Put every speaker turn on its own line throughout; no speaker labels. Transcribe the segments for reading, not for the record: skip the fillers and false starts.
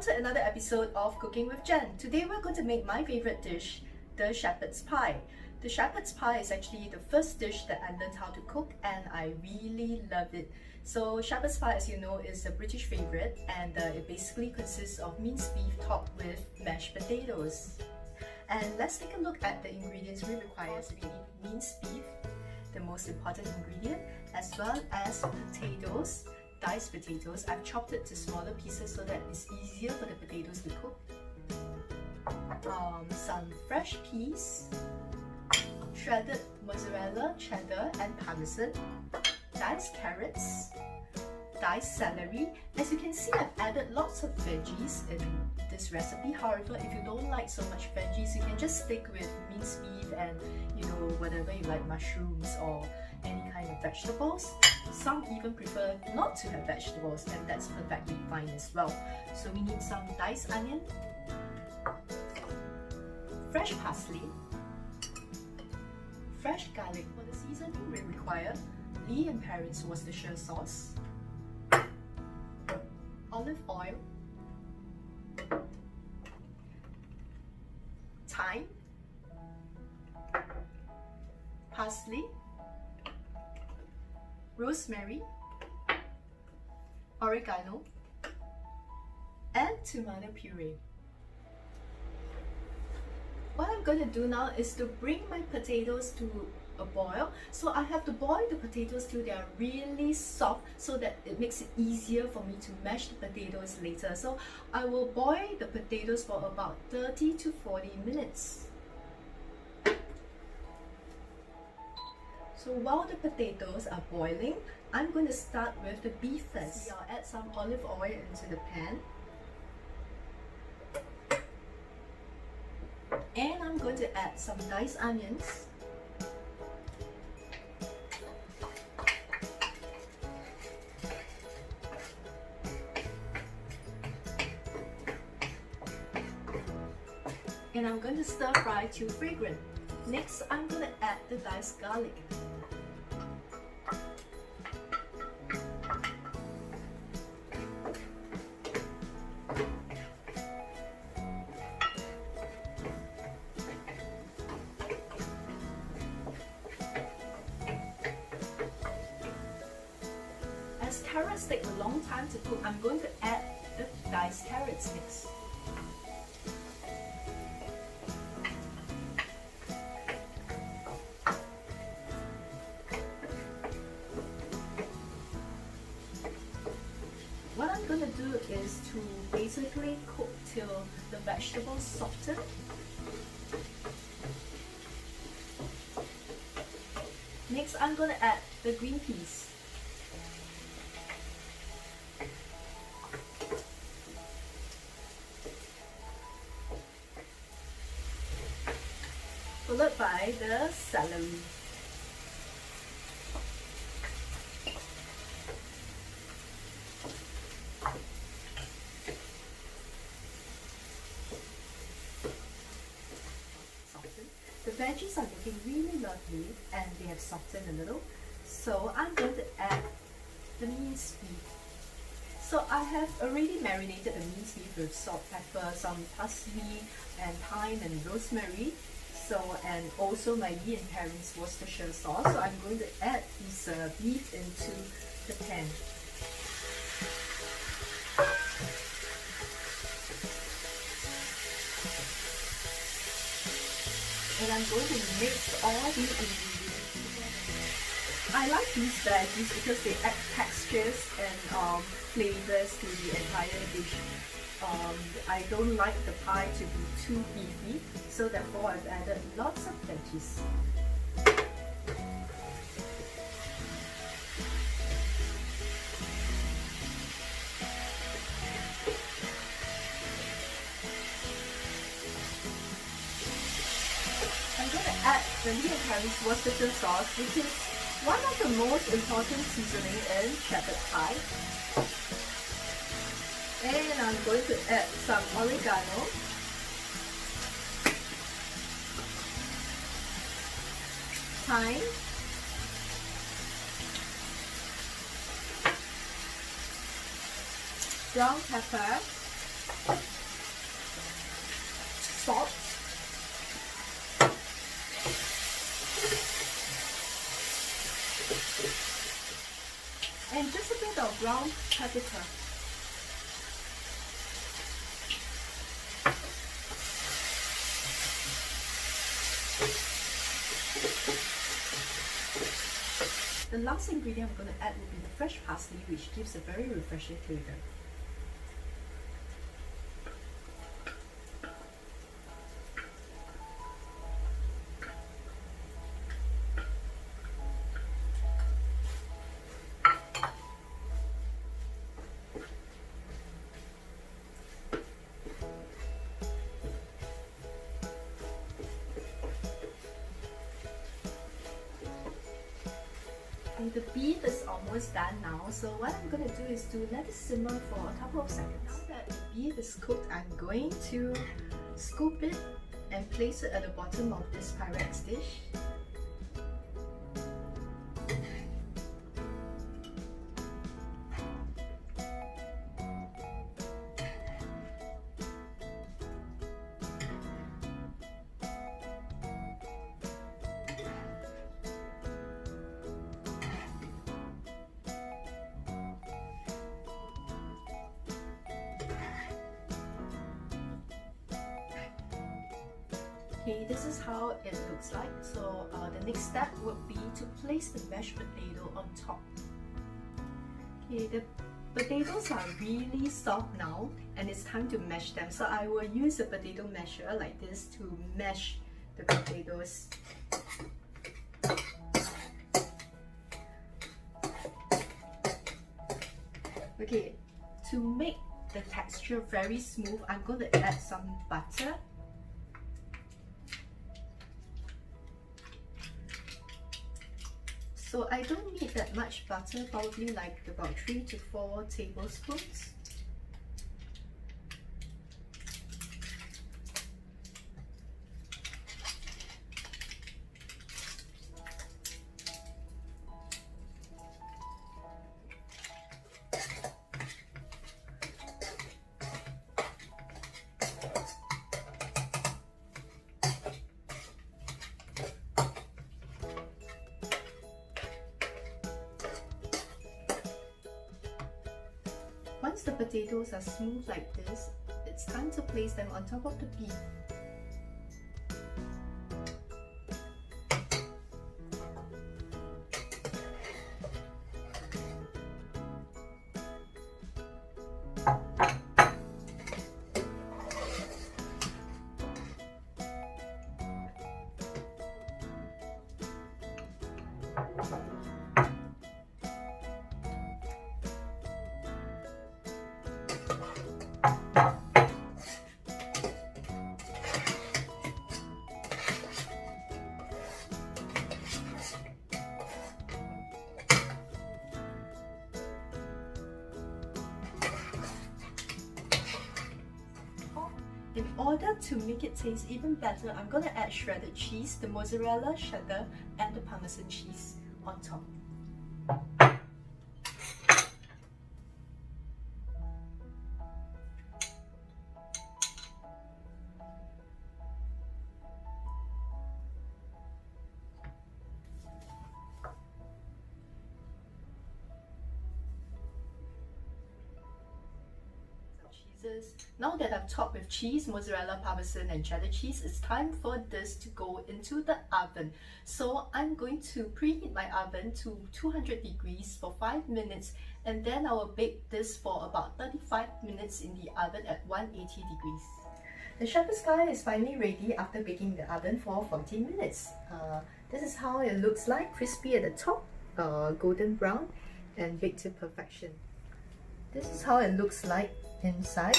to another episode of Cooking with Jen. Today we're going to make my favorite dish, the shepherd's pie. The shepherd's pie is actually the first dish that I learned how to cook and I really love it. So shepherd's pie, as you know, is a British favorite, and it basically consists of minced beef topped with mashed potatoes. And let's take a look at the ingredients we require. So we need minced beef, the most important ingredient, as well as potatoes, diced potatoes. I've chopped it to smaller pieces so that it's easier for the potatoes to cook. Some fresh peas, shredded mozzarella, cheddar and parmesan, diced carrots, diced celery. As you can see, I've added lots of veggies in this recipe. However, if you don't like so much veggies, you can just stick with minced beef and whatever you like, mushrooms or any kind of vegetables. Some even prefer not to have vegetables, and that's perfectly fine as well. So we need some diced onion, fresh parsley, fresh garlic. For the seasoning, we require Lee & Perrins Worcestershire sauce, olive oil, thyme, parsley, rosemary, oregano, and tomato puree. What I'm going to do now is to bring my potatoes to a boil. So I have to boil the potatoes till they are really soft so that it makes it easier for me to mash the potatoes later. So I will boil the potatoes for about 30 to 40 minutes. So while the potatoes are boiling, I'm going to start with the beef first. I'll add some olive oil into the pan. And I'm going to add some diced onions. And I'm going to stir fry till fragrant. Next, I'm going to add the diced garlic. As carrots take a long time to cook, I'm going to add the diced carrots next. What I'm going to do is to basically cook till the vegetables soften. Next, I'm going to add the green peas. Followed by the celery. The veggies are looking really lovely and they have softened a little. So I'm going to add the minced beef. So I have already marinated the minced beef with salt, pepper, some parsley and thyme and rosemary. And also my Lee & Perrins Worcestershire sauce. So I'm going to add this beef into the pan. And I'm going to mix all the ingredients together. I like these veggies because they add textures and flavors to the entire dish. I don't like the pie to be too beefy, so therefore I've added lots of veggies. I'm going to add the Lee & Perrins Worcestershire sauce, which is one of the most important seasoning in shepherd pie. And I'm going to add some oregano, thyme, brown pepper, salt, and just a bit of ground paprika. The last ingredient I'm going to add will be the fresh parsley, which gives a very refreshing flavor. And the beef is almost done now, so what I'm going to do is to let it simmer for a couple of seconds. Now that the beef is cooked, I'm going to scoop it and place it at the bottom of this Pyrex dish. Okay, this is how it looks like. So the next step would be to place the mashed potato on top. Okay, the potatoes are really soft now and it's time to mash them. So I will use a potato masher like this to mash the potatoes. Okay, to make the texture very smooth, I'm going to add some butter. So I don't need that much butter, probably like about 3 to 4 tablespoons. Once the potatoes are smooth like this, it's time to place them on top of the beef. In order to make it taste even better, I'm going to add shredded cheese, the mozzarella, cheddar, and the parmesan cheese on top. Now that I've topped with cheese, mozzarella, parmesan and cheddar cheese, it's time for this to go into the oven. So I'm going to preheat my oven to 200 degrees for 5 minutes, and then I will bake this for about 35 minutes in the oven at 180 degrees. The shepherd's pie is finally ready after baking in the oven for 40 minutes. This is how it looks like, crispy at the top, golden brown and baked to perfection. This is how it looks like inside.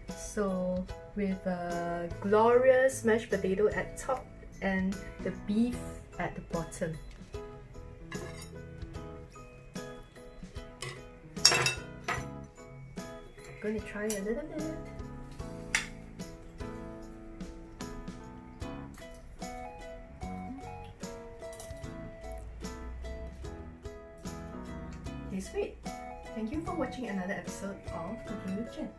So with a glorious mashed potato at top and the beef at the bottom. I'm going to try a little bit. tastes great. Thank you for watching another episode of Cooking with Jen.